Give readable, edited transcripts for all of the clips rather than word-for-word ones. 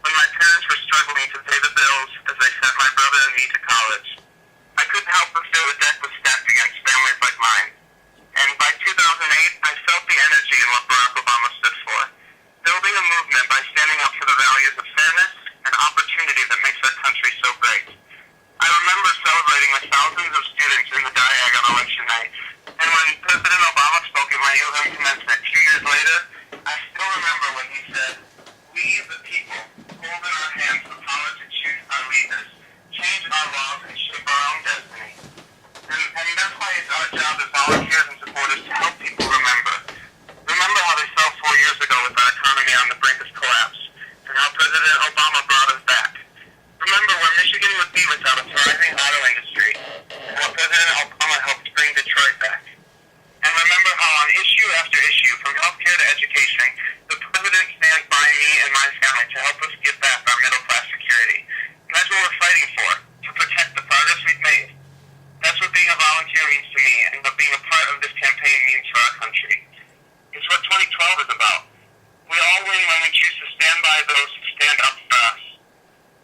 when my parents were struggling to pay the bills as they sent my brother and me to college. I couldn't help but feel the deck was stacked against families like mine. And by 2008, I felt the energy in what Barack Obama stood for, building a movement by standing up for the values of fairness and opportunity that makes our country so great. I remember celebrating with thousands of students in the Diag on election night, and when President Obama spoke at my UM commencement 2 years later, I still remember when he said, "We, the people, hold in our hands the power to choose our leaders, change our laws, and shape our own destiny." And that's why it's our job as volunteers and supporters to help people remember. Remember how they felt 4 years ago with our economy on the brink of collapse, and how President Obama brought us back. Remember where Michigan would be without a thriving auto industry, and how President Obama helped bring Detroit back. And remember how on issue after issue, from healthcare to education, the President stands by me and my family to help us get back our middle-class security. And that's what we're fighting for, to protect the progress we've made. That's what being a volunteer means to me, and what being a part of this campaign means for our country. It's what 2012 is about. We all win when we choose to stand by those who stand up for us.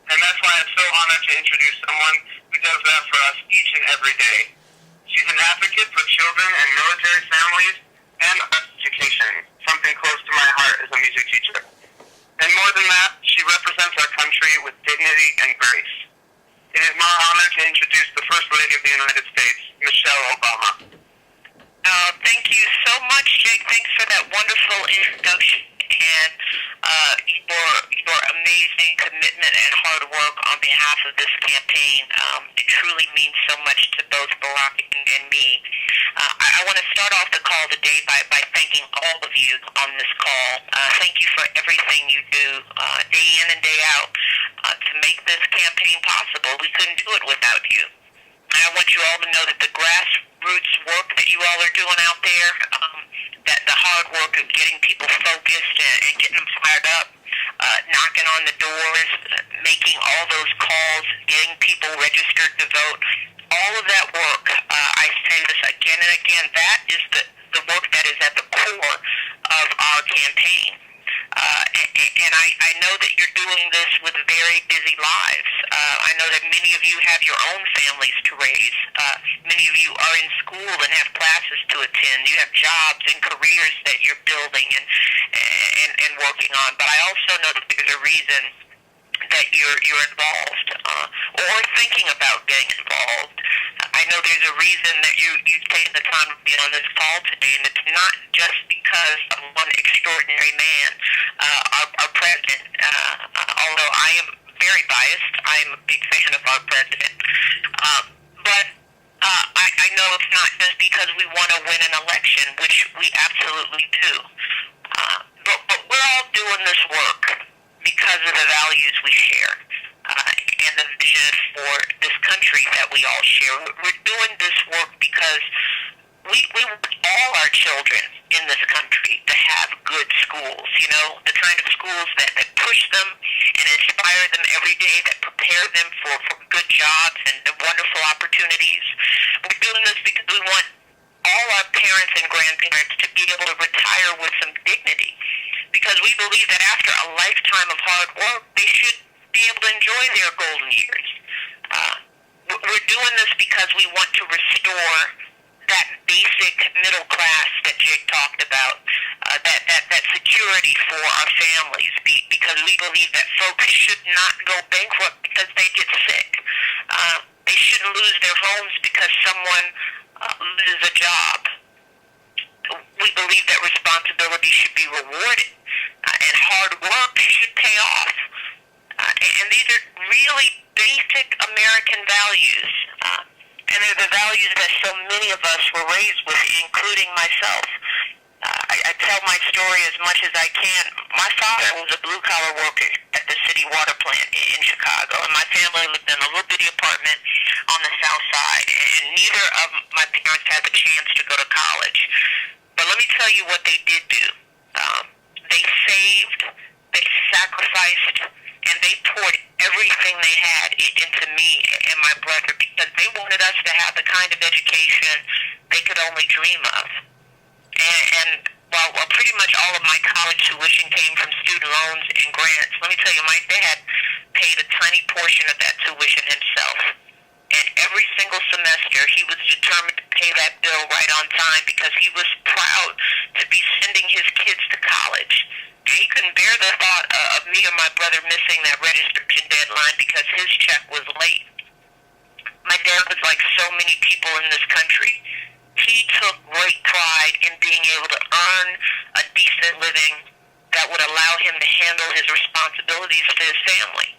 And that's why I'm so honored to introduce someone who does that for us each and every day. She's an advocate for children and military families and education, something close to my heart as a music teacher. And more than that, she represents our country with dignity and grace. It is my honor to introduce the First Lady of the United States, Michelle Obama. Thank you so much, Jake. Thanks for that wonderful introduction and your amazing commitment and hard work on behalf of this campaign. It truly means so much to both Barack and me. I want to start off the call today by thanking all of you on this call. Thank you for everything you do day in and day out to make this campaign possible. We couldn't do it without you. And I want you all to know that the grassroots work that you all are doing out there, that the hard work of getting people focused and getting them fired up, knocking on the doors, making all those calls, getting people registered to vote, all of that work, I say this again and again, that is the work that is at the core of our campaign. And I know that you're doing this with very busy lives. I know that many of you have your own families to raise. Many of you are in school and have classes to attend. You have jobs and careers that you're building and working on. But I also know that there's a reason that you're involved or thinking about getting involved. I know there's a reason that you've taken the time to be on this call today, and it's not just because of one extraordinary man, our president. Although I am very biased, I am a big fan of our president. But I know it's not just because we want to win an election, which we absolutely do. But we're all doing this work because of the values we share and the vision for this country that we all share. We're doing this work because we want all our children in this country to have good schools, the kind of schools that push them and inspire them every day, that prepare them for good jobs and wonderful opportunities. We're doing this because we want all our parents and grandparents to be able to retire with some dignity, because we believe that after a lifetime of hard work, they should be able to enjoy their golden years. We're doing this because we want to restore that basic middle class that Jake talked about, that security for our families, because we believe that folks should not go bankrupt because they get sick. They shouldn't lose their homes because someone loses a job. We believe that responsibility should be rewarded, and hard work should pay off. And these are really basic American values. And they're the values that so many of us were raised with, including myself. I tell my story as much as I can. My father was a blue-collar worker at the city water plant in Chicago, and my family lived in a little bitty apartment on the south side, and neither of my parents had the chance to go to college. But let me tell you what they did do. They saved, they sacrificed, and they poured everything they had into me and my brother, because they wanted us to have the kind of education they could only dream of. And while Well, pretty much all of my college tuition came from student loans and grants. Let me tell you, my dad paid a tiny portion of that tuition himself. And every single semester, he was determined to pay that bill right on time because he was proud to be sending his kids to college. And he couldn't bear the thought of me or my brother missing that registration deadline because his check was late. My dad was like so many people in this country. He took great pride in being able to earn a decent living that would allow him to handle his responsibilities to his family,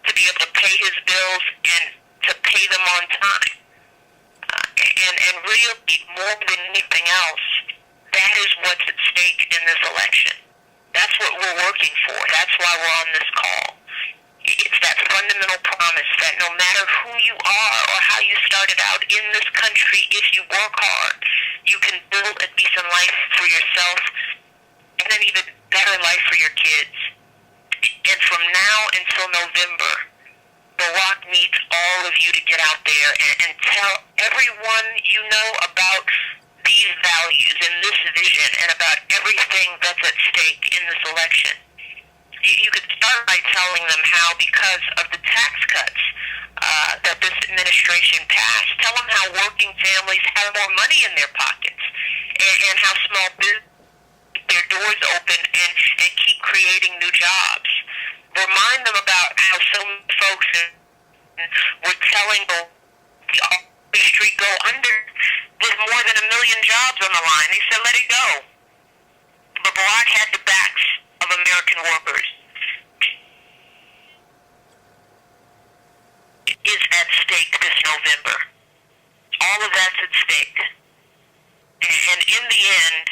to be able to pay his bills and to pay them on time. And really, more than anything else, that is what's at stake in this election. That's what we're working for. That's why we're on this call. It's that fundamental promise that no matter who you are or how you started out in this country, if you work hard, you can build a decent life for yourself and an even better life for your kids. And from now until November, Barack needs all of you to get out there and tell everyone you know about these values and this vision and about everything that's at stake in this election. You could start by telling them how, because of the tax cuts that this administration passed, tell them how working families have more money in their pockets and how small businesses keep their doors open and keep creating new jobs. Remind them about how some folks were telling the street go under with more than 1 million jobs on the line. They said, let it go. But Barack had the backs of American workers. It is at stake this November. All of that's at stake. And in the end,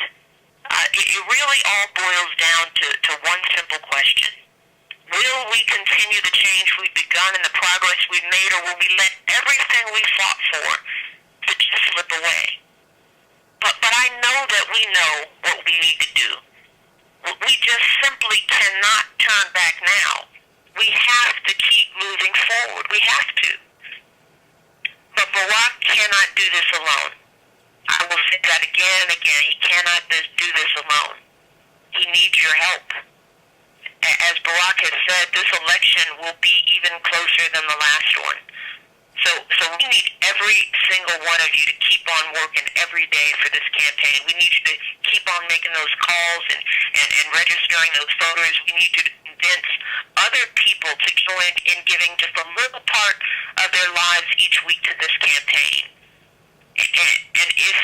it really all boils down to one simple question. Will we continue the change we've begun and the progress we've made, or will we let everything we fought for to just slip away? But I know that we know what we need to do. We just simply cannot turn back now. We have to keep moving forward. We have to. But Barack cannot do this alone. I will say that again and again. He cannot do this alone. He needs your help. As Barack has said, this election will be even closer than the last one. So we need every single one of you to keep on working every day for this campaign. We need you to keep on making those calls and registering those voters. We need you to convince other people to join in giving just a little part of their lives each week to this campaign. And if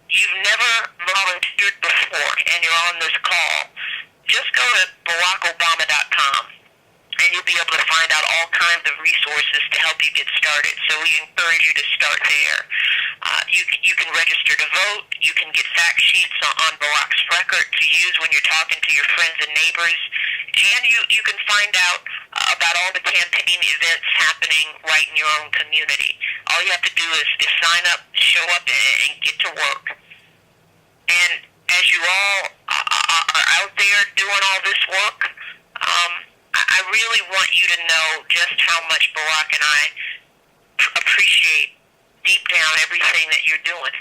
you've never volunteered before and you're on this call, just go to BarackObama.com and you'll be able to find out all kinds of resources to help you get started. So we encourage you to start there. You can register to vote. You can get fact sheets on Barack's record to use when you're talking to your friends and neighbors. And you can find out about all the campaign events happening right in your own community. All you have to do is sign up, show up, and get to work. And as you all are out there doing all this work, I really want you to know just how much Barack and I appreciate deep down everything that you're doing.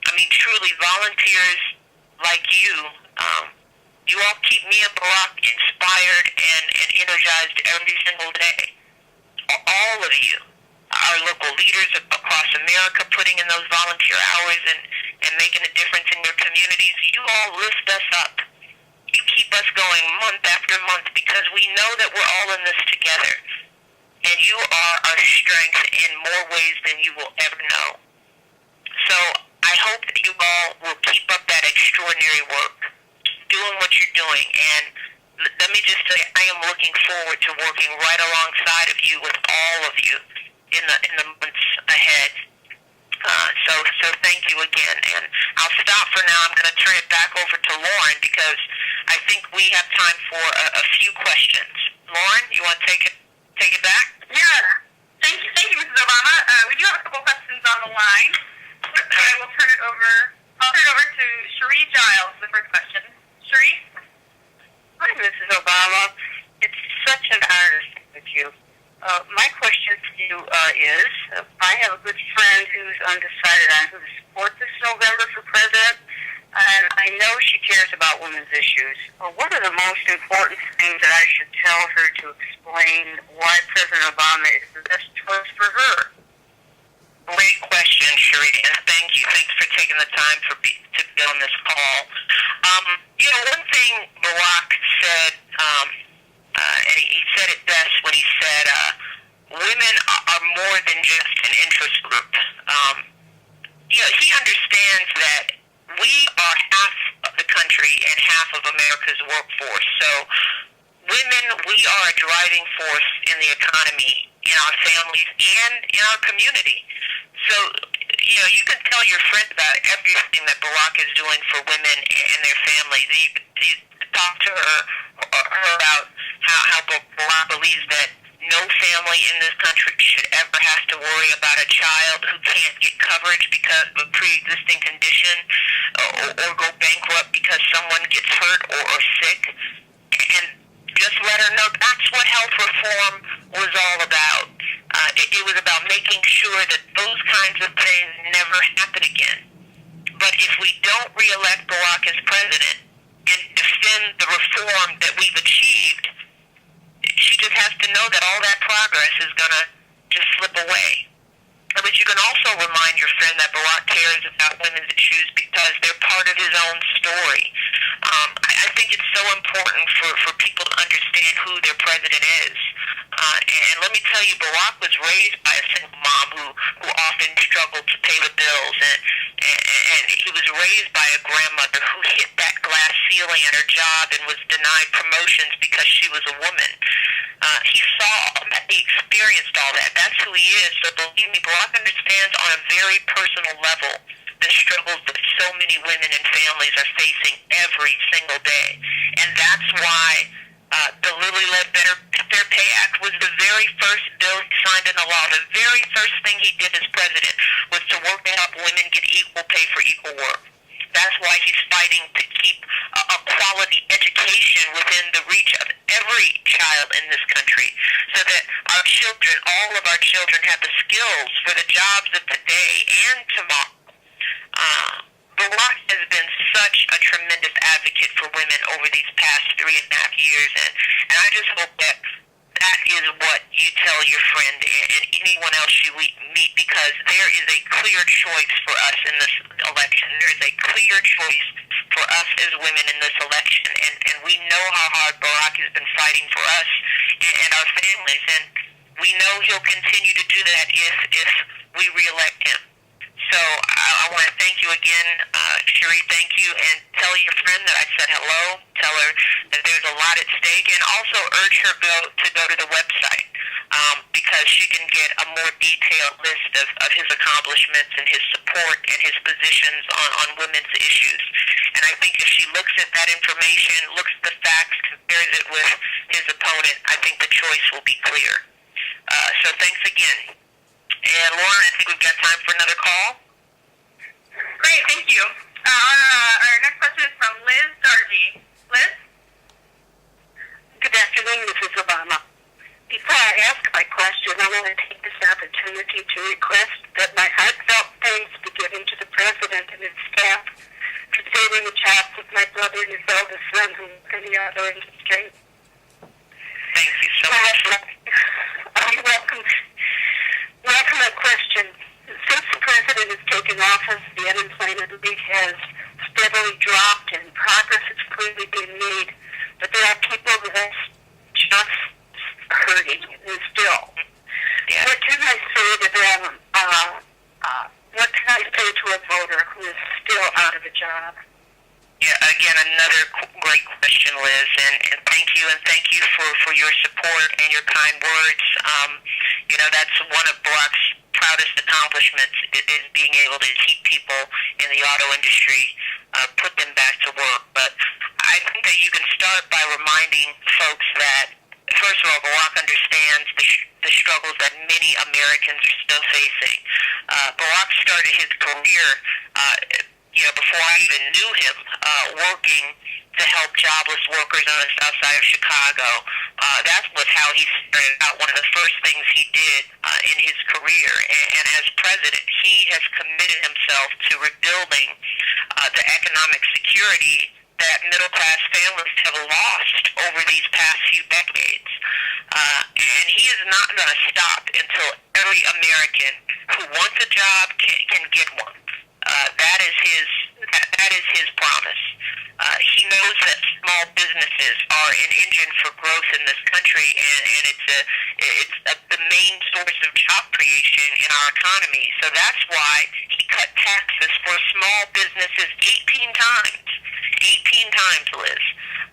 I mean, truly, volunteers like you, you all keep me and Barack inspired and energized every single day. All of you, our local leaders across America, putting in those volunteer hours and making a difference in your communities, you all lift us up. You keep us going month after month because we know that we're all in this together. And you are our strength in more ways than you will ever know. So I hope that you all will keep up that extraordinary work, doing what you're doing. And let me just say, I am looking forward to working right alongside of you with all of you in the months ahead. So thank you again. And I'll stop for now. I'm going to turn it back over to Lauren because I think we have time for a few questions. Lauren, you want to take it back? Yeah. Thank you, Mrs. Obama. We do have a couple questions on the line. I will turn it over. I'll turn it over to Cherie Giles, the first question. Cherie? Hi, Mrs. Obama. It's such an honor to speak with you. My question to you is, I have a good friend who's undecided on who to support this November for president. and I know she cares about women's issues. Well, what are the most important things that I should tell her to explain why President Obama is the best choice for her? Great question, Sheree, and thank you. Thanks for taking the time to be on this call. One thing Barack said, and he said it best when he said, women are more than just an interest group. He understands that we are half of the country and half of America's workforce. So women, we are a driving force in the economy, in our families, and in our community. So, you can tell your friend about everything that Barack is doing for women and their families. You talk to her about how Barack believes that no family in this country should ever have to worry about a child who can't get coverage because of a pre-existing condition or go bankrupt because someone gets hurt or sick. And just let her know that's what health reform was all about. It was about making sure that those kinds of things never happen again. But if we don't reelect Barack as president and defend the reform that we've achieved, she just has to know that all that progress is going to just slip away. But you can also remind your friend that Barack cares about women's issues because they're part of his own story. I think it's so important for people to understand who their president is. And let me tell you, Barack was raised by a single mom who often struggled to pay the bills. And he was raised by a grandmother who hit that glass ceiling at her job and was denied promotions because she was a woman. He saw all that. He experienced all that. That's who he is. So believe me, Barack understands on a very personal level the struggles that so many women and families are facing every single day. And that's why the Lilly-led Fair Pay Act was the very first bill he signed into law. The very first thing he did as president was to work to help women get equal pay for equal work. That's why he's fighting to keep a quality education within the reach of every child in this country so that our children, all of our children, have the skills for the jobs of today and tomorrow. Barack has been such a tremendous advocate for women over these past 3.5 years, and I just hope that is what you tell your friend and anyone else you meet, because there is a clear choice for us in this election. There is a clear choice for us as women in this election, and we know how hard Barack has been fighting for us and our families, and we know he'll continue to do that if we reelect him. So I want to thank you again, Cherie, thank you, and tell your friend that I said hello. Tell her that there's a lot at stake, and also urge her to go to the website because she can get a more detailed list of his accomplishments and his support and his positions on women's issues. And I think if she looks at that information, looks at the facts, compares it with his opponent, I think the choice will be clear. So thanks again. And Lauren, I think we've got time for another call. Great, thank you. Our next question is from Liz Dargy. Liz? Good afternoon, Mrs. Obama. Before I ask my question, I want to take this opportunity to request that my heartfelt thanks be given to the President and his staff for saving the jobs of my brother and his eldest son who work in the auto industry. Thank you so much. You're welcome. Welcome my question. Since the President has taken office, the unemployment rate has steadily dropped and progress is clearly being made. But there are people that are just hurting and still. Yeah. What can I say to them? What can I say to a voter who is still out of a job? Yeah, again, another great question, Liz, and thank you for your support and your kind words. That's one of Barack's proudest accomplishments is being able to keep people in the auto industry, put them back to work. But I think that you can start by reminding folks that, first of all, Barack understands the struggles that many Americans are still facing. Barack started his career before I even knew him, working to help jobless workers on the south side of Chicago. That was how he started out. One of the first things he did in his career. And as president, he has committed himself to rebuilding the economic security that middle-class families have lost over these past few decades. And he is not going to stop until every American who wants a job can get one. That is his promise. He knows that small businesses are an engine for growth in this country, and it's the main source of job creation in our economy. So that's why he cut taxes for small businesses 18 times. 18 times, Liz.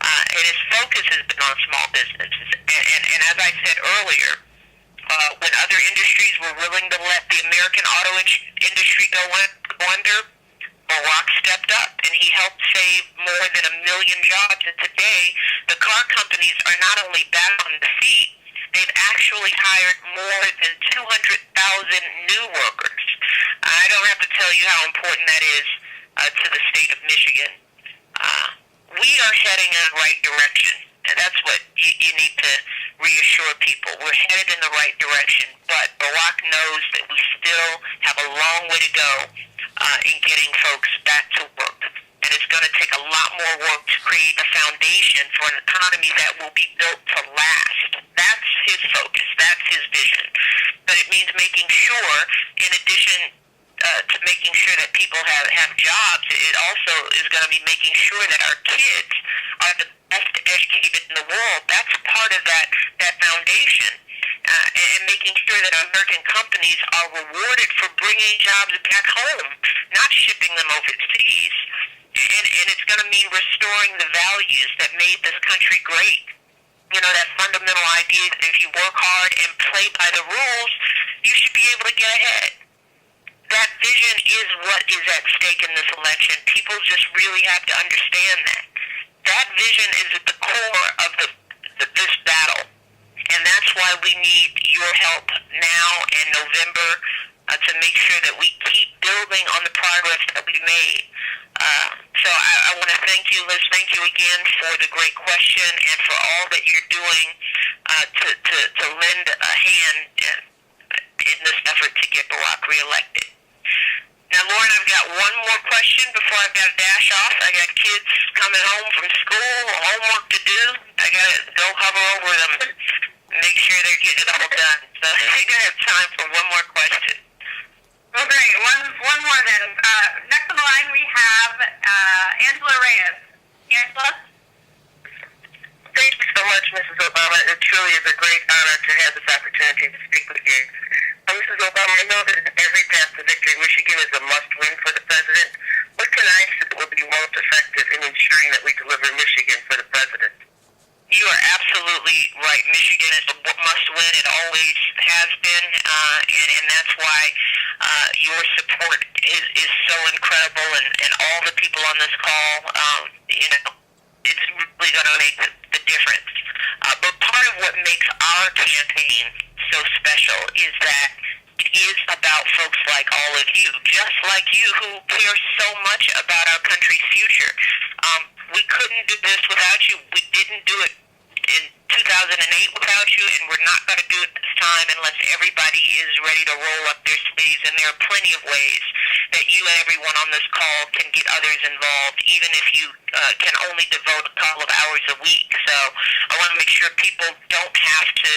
And his focus has been on small businesses. And as I said earlier, when other industries were willing to let the American auto industry go under, Barack stepped up, and he helped save more than 1 million jobs. And today, the car companies are not only back on the feet, they've actually hired more than 200,000 new workers. I don't have to tell you how important that is to the state of Michigan. We are heading in the right direction, and that's what you need to reassure people. We're headed in the right direction, but Barack knows that we still have a long way to go in getting folks back to work. And it's going to take a lot more work to create a foundation for an economy that will be built to last. That's his focus. That's his vision. But it means making sure, in addition to making sure that people have jobs, it also is going to be making sure that our kids are the best educated in the world. That's part of that foundation. And making sure that American companies are rewarded for bringing jobs back home, not shipping them overseas. And it's going to mean restoring the values that made this country great. You know, that fundamental idea that if you work hard and play by the rules, you should be able to get ahead. That vision is what is at stake in this election. People just really have to understand that. That vision is at the core of this battle. And that's why we need your help now in November to make sure that we keep building on the progress that we made. So I want to thank you, Liz. Thank you again for the great question and for all that you're doing to lend a hand in this effort to get Barack reelected. Now, Lauren, I've got one more question before I've got to dash off. I got kids coming home from school, homework to do. I got to go hover over them and make sure they're getting it all done. So I think I have time for one more question. Well, great. One more then. Next on the line we have Angela Reyes. Angela? Thank you so much, Mrs. Obama. It truly is a great honor to have this opportunity to speak with you. Mrs. Obama, I know that every path to victory, Michigan is a must-win for the president. What can I say that will be most effective in ensuring that we deliver Michigan for the president? You are absolutely right. Michigan is a must-win. It always has been, and that's why your support is so incredible, and all the people on this call, it's really going to make the difference. But part of what makes our campaign so special is that it is about folks like all of you, just like you, who care so much about our country's future. We couldn't do this without you. We didn't do it in 2008 without you, and we're not going to do it this time unless everybody is ready to roll up their sleeves. And there are plenty of ways that you and everyone on this call can get others involved, even if you can only devote a couple of hours a week. So I want to make sure people don't have to,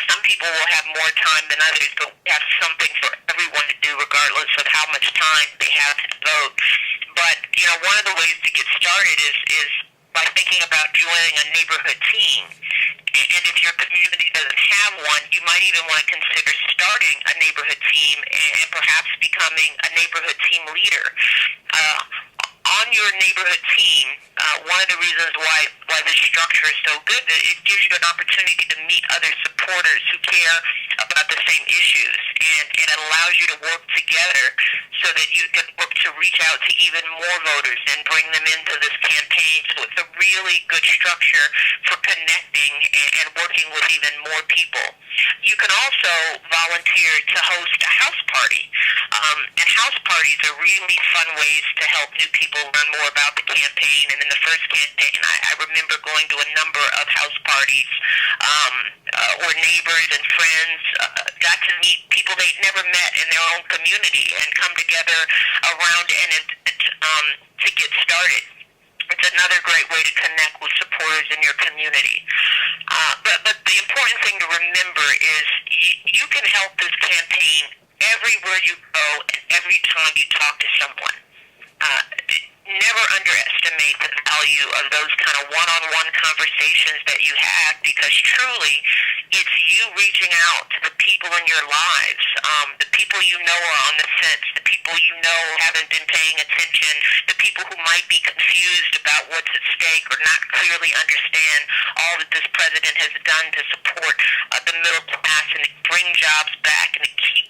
some people will have more time than others, but we have something for everyone to do regardless of how much time they have to devote. But, one of the ways to get started is by thinking about joining a neighborhood team. And if your community doesn't have one, you might even want to consider starting a neighborhood team and perhaps becoming a neighborhood team leader. On your neighborhood team, one of the reasons why this structure is so good, it gives you an opportunity to meet other supporters who care about the same issues, and it allows you to work together so that you can work to reach out to even more voters and bring them into this campaign. So it's a really good structure for connecting and working with even more people. You can also volunteer to host a house party. And house parties are really fun ways to help new people learn more about the campaign. And in the first campaign, I remember going to a number of house parties where neighbors and friends got to meet people they'd never met in their own community and come together around an event to get started. It's another great way to connect with supporters in your community. But the important thing to remember is you can help this campaign everywhere you go and every time you talk to someone. Never underestimate the value of those kind of one-on-one conversations that you have, because truly it's you reaching out to the people in your lives, the people you know are on the fence, the people you know haven't been paying attention, the people who might be confused about what's at stake or not clearly understand all that this president has done to support the middle class and to bring jobs back and to keep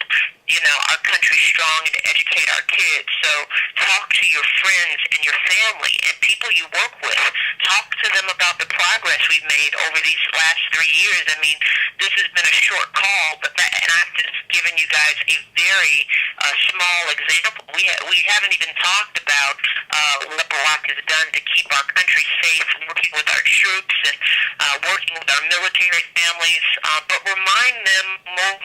our country strong and to educate our kids. So talk to your friends and your family and people you work with. Talk to them about the progress we've made over these last 3 years. I mean, this has been a short call, and I've just given you guys a very small example. We haven't even talked about what Barack has done to keep our country safe, working with our troops and working with our military families, but remind them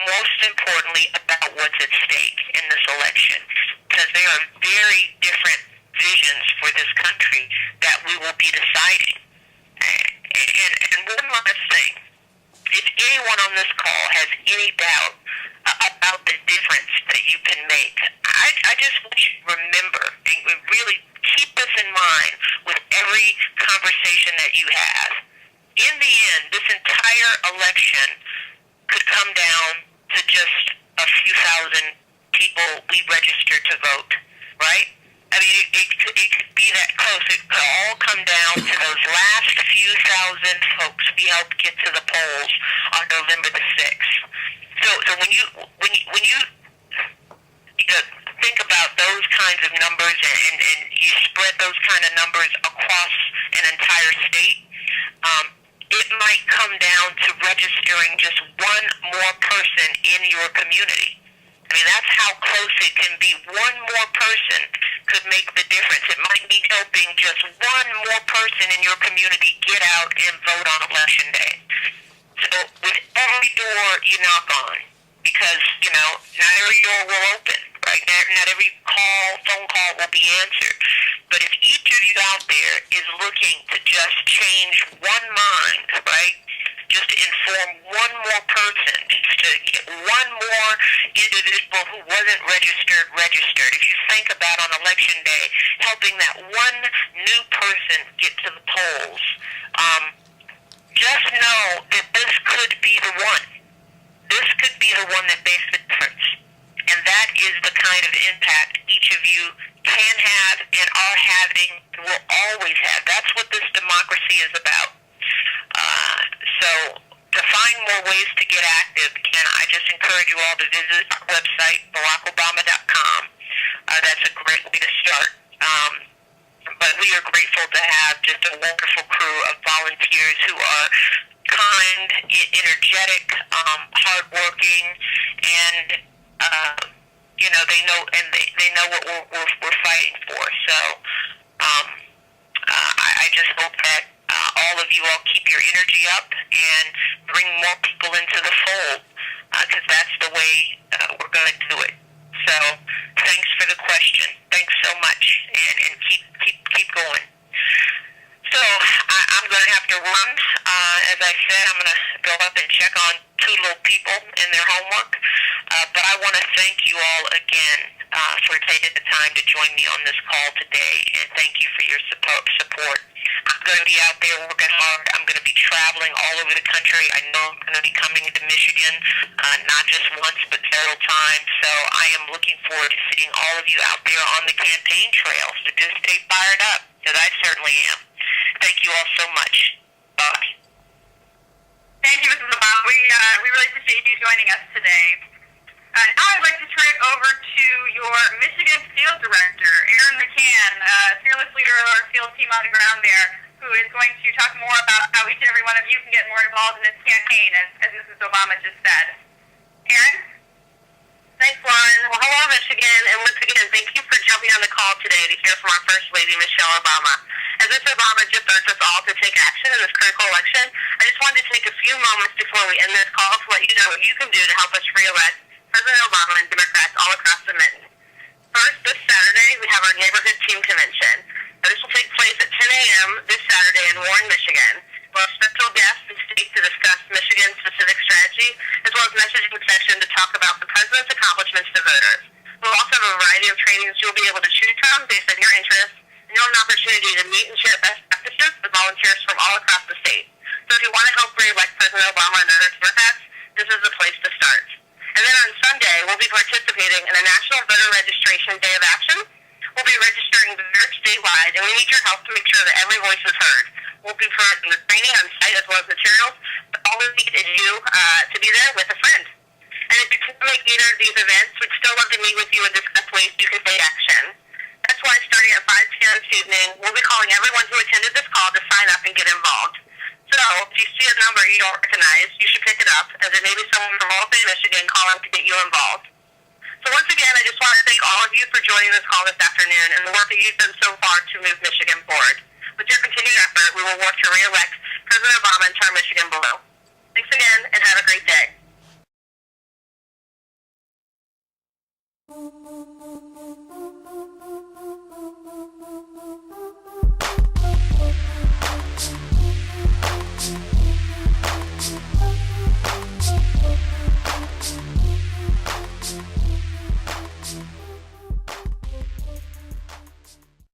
most importantly about what's at stake in this election, because they are very different visions for this country that we will be deciding. And one last thing, if anyone on this call has any doubt about the difference that you can make, I just want you to remember and really keep this in mind with every conversation that you have. In the end, this entire election could come down to just a few thousand people we registered to vote, right? I mean, it could be that close. It could all come down to those last few thousand folks we helped get to the polls on November the 6th. So when you think about those kinds of numbers and you spread those kind of numbers across an entire state, it might come down to registering just one more person in your community. I mean, that's how close it can be. One more person could make the difference. It might be helping just one more person in your community get out and vote on Election Day. So with every door you knock on, because, not every door will open, right? Not every phone call will be answered. But if each of you out there is looking to just change one mind, right? Just to inform one more person, just to get one more individual who wasn't registered. If you think about on Election Day, helping that one new person get to the polls, just know that this could be the one. This could be the one that makes the difference. And that is the kind of impact each of you can have and are having and will always have. That's what this democracy is about. So to find more ways to get active, again, I just encourage you all to visit our website, BarackObama.com. That's a great way to start. But we are grateful to have just a wonderful crew of volunteers who are kind, energetic, hardworking, and they know what we're fighting for. So I just hope that all of you all keep your energy up and bring more people into the fold, because that's the way we're going to do it. So thanks for the question. Thanks so much, and keep going. So I'm going to have to run. As I said, I'm going to go up and check on two little people in their homework. But I want to thank you all again for taking the time to join me on this call today, and thank you for your support. I'm going to be out there working hard. I'm going to be traveling all over the country. I know I'm going to be coming to Michigan, not just once, but several times. So I am looking forward to seeing all of you out there on the campaign trail. So just stay fired up, because I certainly am. Thank you all so much. Bye. Thank you, Mrs. Obama. We really appreciate you joining us today. Now I'd like to turn it over to your Michigan Field Director, Aaron McCann, fearless leader of our field team on the ground there. who is going to talk more about how each and every one of you can get more involved in this campaign, as Mrs. Obama just said. Karen? Thanks, Lauren. Well, hello, Michigan, and once again, thank you for jumping on the call today to hear from our First Lady, Michelle Obama. As Mr. Obama just urged us all to take action in this critical election, I just wanted to take a few moments before we end this call to let you know what you can do to help us reelect President Obama and Democrats all across the Mitten. First, this Saturday, we have our neighborhood team convention. Now, this will take place at 10 a.m. this Saturday in Warren, Michigan. We'll have special guests and speak to discuss Michigan's specific strategy, as well as messaging section to talk about the president's accomplishments to voters. We'll also have a variety of trainings you'll be able to choose from based on your interests, and you'll have an opportunity to meet and share best practices with volunteers from all across the state. So if you want to help re-elect President Obama and other Democrats, this is the place to start. And then on Sunday, we'll be participating in a National Voter Registration Day of Action. We'll be registering voters statewide, and we need your help to make sure that every voice is heard. We'll be providing the training on site as well as materials, but all we need is you to be there with a friend. And if you can't make either of these events, we'd still love to meet with you and discuss ways you can take action. That's why starting at 5 p.m. this evening, we'll be calling everyone who attended this call to sign up and get involved. So if you see a number you don't recognize, you should pick it up, as it may be someone from Walton, Michigan calling to get you involved. So once again, I just want to thank all of you for joining this call this afternoon and the work that you've done so far to move Michigan forward. With your continued effort, we will work to re-elect President Obama and turn Michigan blue. Thanks again, and have a great day.